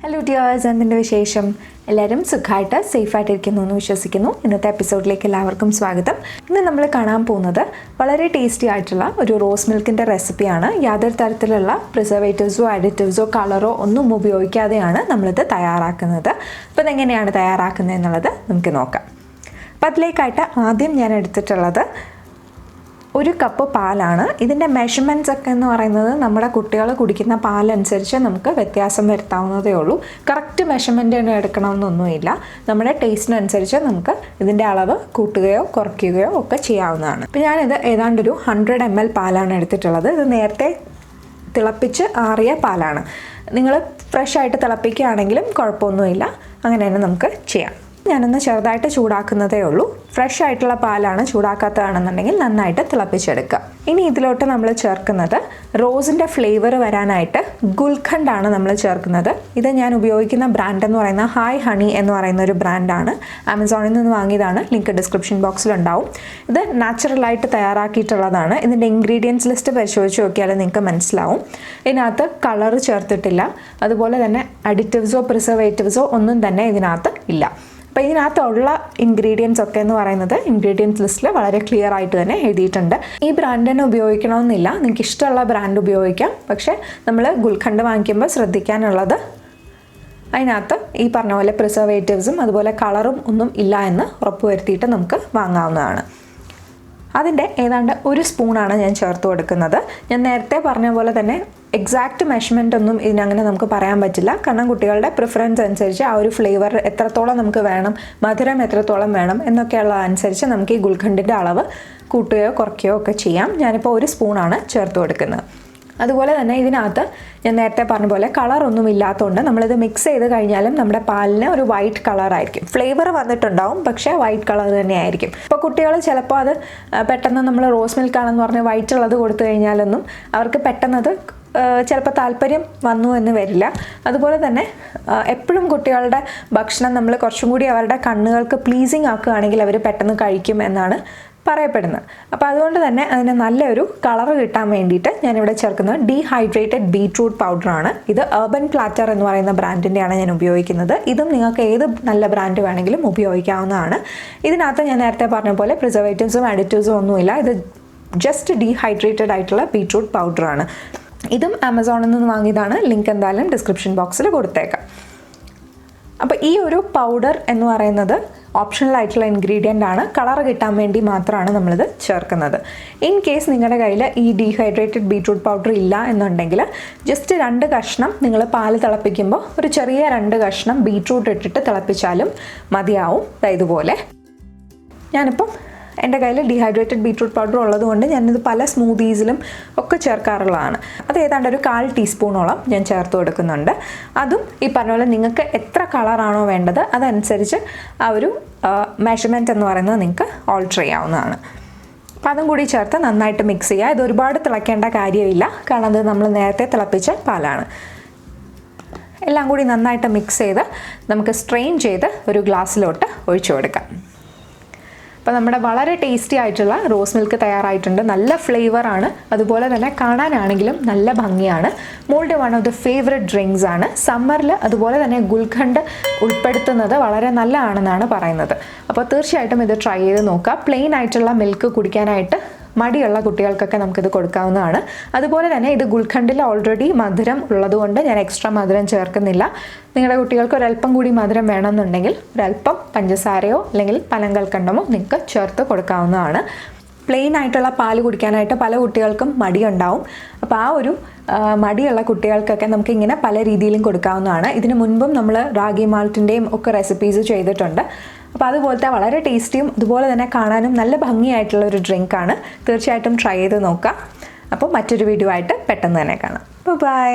Hello dears, എന്തിൻ്റെ വിശേഷം? എല്ലാവരും സുഖമായിട്ട് സേഫായിട്ടിരിക്കുന്നു എന്ന് വിശ്വസിക്കുന്നു. ഇന്നത്തെ എപ്പിസോഡിലേക്ക് എല്ലാവർക്കും സ്വാഗതം. ഇന്ന് നമ്മൾ കാണാൻ പോകുന്നത് വളരെ ടേസ്റ്റി ആയിട്ടുള്ള ഒരു റോസ് മിൽക്കിൻ്റെ റെസിപ്പിയാണ്. യാതൊരു തരത്തിലുള്ള പ്രിസർവേറ്റീവ്സോ അഡിറ്റീവ്സോ കളറോ ഒന്നും ഉപയോഗിക്കാതെയാണ് നമ്മളിത് തയ്യാറാക്കുന്നത്. അപ്പോൾ ഇതെങ്ങനെയാണ് തയ്യാറാക്കുന്നത് എന്നുള്ളത് നമുക്ക് നോക്കാം. അപ്പോൾ അതിലേക്കായിട്ട് ആദ്യം ഞാൻ എടുത്തിട്ടുള്ളത് 1 കപ്പ് പാലാണ്. ഇതിൻ്റെ മെഷർമെൻറ്റ്സ് ഒക്കെ എന്ന് പറയുന്നത് നമ്മുടെ കുട്ടികൾ കുടിക്കുന്ന പാലനുസരിച്ച് നമുക്ക് വ്യത്യാസം വരുത്താവുന്നതേ ഉള്ളൂ. കറക്റ്റ് മെഷർമെൻറ്റ് തന്നെ എടുക്കണമെന്നൊന്നുമില്ല. നമ്മുടെ ടേസ്റ്റിനനുസരിച്ച് നമുക്ക് ഇതിൻ്റെ അളവ് കൂട്ടുകയോ കുറയ്ക്കുകയോ ഒക്കെ ചെയ്യാവുന്നതാണ്. അപ്പോൾ ഞാനിത് ഏതാണ്ടൊരു 100 ml പാലാണ് എടുത്തിട്ടുള്ളത്. ഇത് നേരത്തെ തിളപ്പിച്ച് ആറിയ പാലാണ്. നിങ്ങൾ ഫ്രഷ് ആയിട്ട് തിളപ്പിക്കുകയാണെങ്കിലും കുഴപ്പമൊന്നുമില്ല. അങ്ങനെ തന്നെ നമുക്ക് ചെയ്യാം. ഞാനൊന്ന് ചെറുതായിട്ട് ചൂടാക്കുന്നതേ ഉള്ളൂ. ഫ്രഷ് ആയിട്ടുള്ള പാലാണ്. ചൂടാക്കാത്തതാണെന്നുണ്ടെങ്കിൽ നന്നായിട്ട് തിളപ്പിച്ചെടുക്കുക. ഇനി ഇതിലോട്ട് നമ്മൾ ചേർക്കുന്നത് റോസിൻ്റെ ഫ്ലേവർ വരാനായിട്ട് ഗുൽഖണ്ടാണ് നമ്മൾ ചേർക്കുന്നത്. ഇത് ഞാൻ ഉപയോഗിക്കുന്ന ബ്രാൻഡ് എന്ന് പറയുന്ന ഹായ് ഹണി എന്ന് പറയുന്ന ഒരു ബ്രാൻഡാണ്. ആമസോണിൽ നിന്ന് വാങ്ങിയതാണ്. ലിങ്ക് ഡിസ്ക്രിപ്ഷൻ ബോക്സിലുണ്ടാവും. ഇത് നാച്ചുറലായിട്ട് തയ്യാറാക്കിയിട്ടുള്ളതാണ്. ഇതിൻ്റെ ഇൻഗ്രീഡിയൻസ് ലിസ്റ്റ് പരിശോധിച്ച് നോക്കിയാൽ നിങ്ങൾക്ക് മനസ്സിലാവും. ഇതിനകത്ത് കളർ ചേർത്തിട്ടില്ല. അതുപോലെ തന്നെ അഡിറ്റീവ്സോ പ്രിസർവേറ്റീവ്സോ ഒന്നും തന്നെ ഇതിനകത്ത് ഇല്ല. അപ്പോൾ ഇതിനകത്തുള്ള ഇൻഗ്രീഡിയൻസ് ഒക്കെ എന്ന് പറയുന്നത് ഇൻഗ്രീഡിയൻസ് ലിസ്റ്റിൽ വളരെ ക്ലിയർ ആയിട്ട് തന്നെ എഴുതിയിട്ടുണ്ട്. ഈ ബ്രാൻഡ് തന്നെ ഉപയോഗിക്കണമെന്നില്ല. നിങ്ങൾക്ക് ഇഷ്ടമുള്ള ബ്രാൻഡ് ഉപയോഗിക്കാം. പക്ഷേ നമ്മൾ ഗുൽഖണ്ട് വാങ്ങിക്കുമ്പോൾ ശ്രദ്ധിക്കാനുള്ളത് അതിനകത്ത് ഈ പറഞ്ഞ പോലെ പ്രിസർവേറ്റീവ്സും അതുപോലെ കളറും ഒന്നും ഇല്ല എന്ന് ഉറപ്പുവരുത്തിയിട്ട് നമുക്ക് വാങ്ങാവുന്നതാണ്. അതിൻ്റെ ഏതാണ്ട് 1 സ്പൂണാണ് ഞാൻ ചേർത്ത് കൊടുക്കുന്നത്. ഞാൻ നേരത്തെ പറഞ്ഞ പോലെ തന്നെ എക്സാക്റ്റ് മെഷർമെൻ്റ് ഒന്നും ഇതിനങ്ങനെ നമുക്ക് പറയാൻ പറ്റില്ല. കാരണം കുട്ടികളുടെ പ്രിഫറൻസ് അനുസരിച്ച് ആ ഒരു ഫ്ലേവർ എത്രത്തോളം നമുക്ക് വേണം, മധുരം എത്രത്തോളം വേണം എന്നൊക്കെയുള്ളതനുസരിച്ച് നമുക്ക് ഈ ഗുൽഖണ്ടിൻ്റെ അളവ് കൂട്ടുകയോ കുറയ്ക്കുകയോ ഒക്കെ ചെയ്യാം. ഞാനിപ്പോൾ 1 സ്പൂണാണ് ചേർത്ത് കൊടുക്കുന്നത്. അതുപോലെ തന്നെ ഇതിനകത്ത് ഞാൻ നേരത്തെ പറഞ്ഞ പോലെ കളറൊന്നും ഇല്ലാത്തതുകൊണ്ട് നമ്മളിത് മിക്സ് ചെയ്ത് കഴിഞ്ഞാലും നമ്മുടെ പാലിന് ഒരു വൈറ്റ് കളറായിരിക്കും. ഫ്ലേവർ വന്നിട്ടുണ്ടാവും, പക്ഷേ വൈറ്റ് കളർ തന്നെയായിരിക്കും. ഇപ്പോൾ കുട്ടികൾ ചിലപ്പോൾ അത് പെട്ടെന്ന് നമ്മൾ റോസ് മിൽക്കാണെന്ന് പറഞ്ഞ് വൈറ്റ് ഉള്ളത് കൊടുത്തു കഴിഞ്ഞാലൊന്നും അവർക്ക് പെട്ടെന്നത് ചിലപ്പോൾ താല്പര്യം വന്നു എന്ന് വരില്ല. അതുപോലെ തന്നെ എപ്പോഴും കുട്ടികളുടെ ഭക്ഷണം നമ്മൾ കുറച്ചും കൂടി അവരുടെ കണ്ണുകൾക്ക് പ്ലീസിങ് ആക്കുകയാണെങ്കിൽ അവർ പെട്ടെന്ന് കഴിക്കും എന്നാണ് പറയപ്പെടുന്നത്. അപ്പോൾ അതുകൊണ്ട് തന്നെ അതിന് നല്ലൊരു കളർ കിട്ടാൻ വേണ്ടിയിട്ട് ഞാനിവിടെ ചേർക്കുന്നത് ഡീഹൈഡ്രേറ്റഡ് ബീട്രൂട്ട് പൗഡറാണ്. ഇത് അർബൻ പ്ലാറ്റർ എന്ന് പറയുന്ന ബ്രാൻഡിൻ്റെയാണ് ഞാൻ ഉപയോഗിക്കുന്നത്. ഇതും നിങ്ങൾക്ക് ഏത് നല്ല ബ്രാൻഡ് വേണമെങ്കിലും ഉപയോഗിക്കാവുന്നതാണ്. ഇതിനകത്ത് ഞാൻ നേരത്തെ പറഞ്ഞ പോലെ പ്രിസർവേറ്റീവ്സും അഡിറ്റീവ്സും ഒന്നുമില്ല. ഇത് ജസ്റ്റ് ഡീഹൈഡ്രേറ്റഡ് ആയിട്ടുള്ള ബീട്രൂട്ട് പൗഡറാണ്. ഇതും ആമസോണിൽ നിന്ന് വാങ്ങിയതാണ്. ലിങ്ക് എന്തായാലും ഡിസ്ക്രിപ്ഷൻ ബോക്സിൽ കൊടുത്തേക്കാം. അപ്പോൾ ഈ ഒരു പൗഡർ എന്ന് പറയുന്നത് ഓപ്ഷണൽ ആയിട്ടുള്ള ഇൻഗ്രീഡിയൻ്റ് ആണ്. കളർ കിട്ടാൻ വേണ്ടി മാത്രമാണ് നമ്മളിത് ചേർക്കുന്നത്. ഇൻ കേസ് നിങ്ങളുടെ കയ്യിൽ ഈ ഡീഹൈഡ്രേറ്റഡ് ബീട്രൂട്ട് പൗഡർ ഇല്ല എന്നുണ്ടെങ്കിൽ ജസ്റ്റ് 2 കഷ്ണം നിങ്ങൾ പാല് തിളപ്പിക്കുമ്പോൾ ഒരു ചെറിയ 2 കഷ്ണം ബീട്രൂട്ട് ഇട്ടിട്ട് തിളപ്പിച്ചാലും മതിയാവും. ഇതുപോലെ ഞാനിപ്പം എൻ്റെ കയ്യിൽ ഡീഹൈഡ്രേറ്റഡ് ബീട്രൂട്ട് പൗഡർ ഉള്ളതുകൊണ്ട് ഞാനിത് പല സ്മൂത്തീസിലും ഒക്കെ ചേർക്കാറുള്ളതാണ്. അത് ഏതാണ്ട് ഒരു 1/4 ടീസ്പൂണോളം ഞാൻ ചേർത്ത് കൊടുക്കുന്നുണ്ട്. അതും ഈ പറഞ്ഞ പോലെ നിങ്ങൾക്ക് എത്ര കളറാണോ വേണ്ടത് അതനുസരിച്ച് ആ ഒരു മെഷർമെൻറ്റ് എന്ന് പറയുന്നത് നിങ്ങൾക്ക് ഓൾട്ടർ ചെയ്യാവുന്നതാണ്. അപ്പോൾ അതും കൂടി ചേർത്ത് നന്നായിട്ട് മിക്സ് ചെയ്യുക. ഇത് ഒരുപാട് തിളയ്ക്കേണ്ട കാര്യമില്ല, കാരണം അത് നമ്മൾ നേരത്തെ തിളപ്പിച്ച പാലാണ്. എല്ലാം കൂടി നന്നായിട്ട് മിക്സ് ചെയ്ത് നമുക്ക് സ്ട്രെയിൻ ചെയ്ത് ഒരു ഗ്ലാസ്സിലോട്ട് ഒഴിച്ചു കൊടുക്കാം. അപ്പോൾ നമ്മുടെ വളരെ ടേസ്റ്റി ആയിട്ടുള്ള റോസ് മിൽക്ക് തയ്യാറായിട്ടുണ്ട്. നല്ല ഫ്ലേവറാണ്. അതുപോലെ തന്നെ കാണാനാണെങ്കിലും നല്ല ഭംഗിയാണ്. മോളുടെ one of the favourite drinks ആണ്. സമ്മറിൽ അതുപോലെ തന്നെ ഗുൽഖണ്ട് ഉൾപ്പെടുത്തുന്നത് വളരെ നല്ലതാണെന്നാണ് പറയുന്നത്. അപ്പോൾ തീർച്ചയായിട്ടും ഇത് ട്രൈ ചെയ്ത് നോക്കുക. പ്ലെയിൻ ആയിട്ടുള്ള മിൽക്ക് കുടിക്കാനായിട്ട് മടിയുള്ള കുട്ടികൾക്കൊക്കെ നമുക്കിത് കൊടുക്കാവുന്നതാണ്. അതുപോലെ തന്നെ ഇത് ഗുൽഖണ്ടിൽ ഓൾറെഡി മധുരം ഉള്ളതുകൊണ്ട് ഞാൻ എക്സ്ട്രാ മധുരം ചേർക്കുന്നില്ല. നിങ്ങളുടെ കുട്ടികൾക്ക് ഒരല്പം കൂടി മധുരം വേണമെന്നുണ്ടെങ്കിൽ ഒരല്പം പഞ്ചസാരയോ അല്ലെങ്കിൽ പനങ്കൽക്കണ്ടമോ നിങ്ങൾക്ക് ചേർത്ത് കൊടുക്കാവുന്നതാണ്. പ്ലെയിൻ ആയിട്ടുള്ള പാല് കുടിക്കാനായിട്ട് പല കുട്ടികൾക്കും മടിയുണ്ടാവും. അപ്പോൾ ആ ഒരു മടിയുള്ള കുട്ടികൾക്കൊക്കെ നമുക്ക് ഇങ്ങനെ പല രീതിയിലും കൊടുക്കാവുന്നതാണ്. ഇതിന് മുൻപും നമ്മൾ റാഗി മാൾട്ടിൻ്റെയും ഒക്കെ റെസിപ്പീസ് ചെയ്തിട്ടുണ്ട്. അപ്പോൾ അതുപോലത്തെ വളരെ ടേസ്റ്റിയും അതുപോലെ തന്നെ കാണാനും നല്ല ഭംഗിയായിട്ടുള്ള ഒരു ഡ്രിങ്കാണ്. തീർച്ചയായിട്ടും ട്രൈ ചെയ്ത് നോക്കാം. അപ്പോൾ മറ്റൊരു വീഡിയോ ആയിട്ട് പെട്ടെന്ന് തന്നെ കാണാം. ബൈ.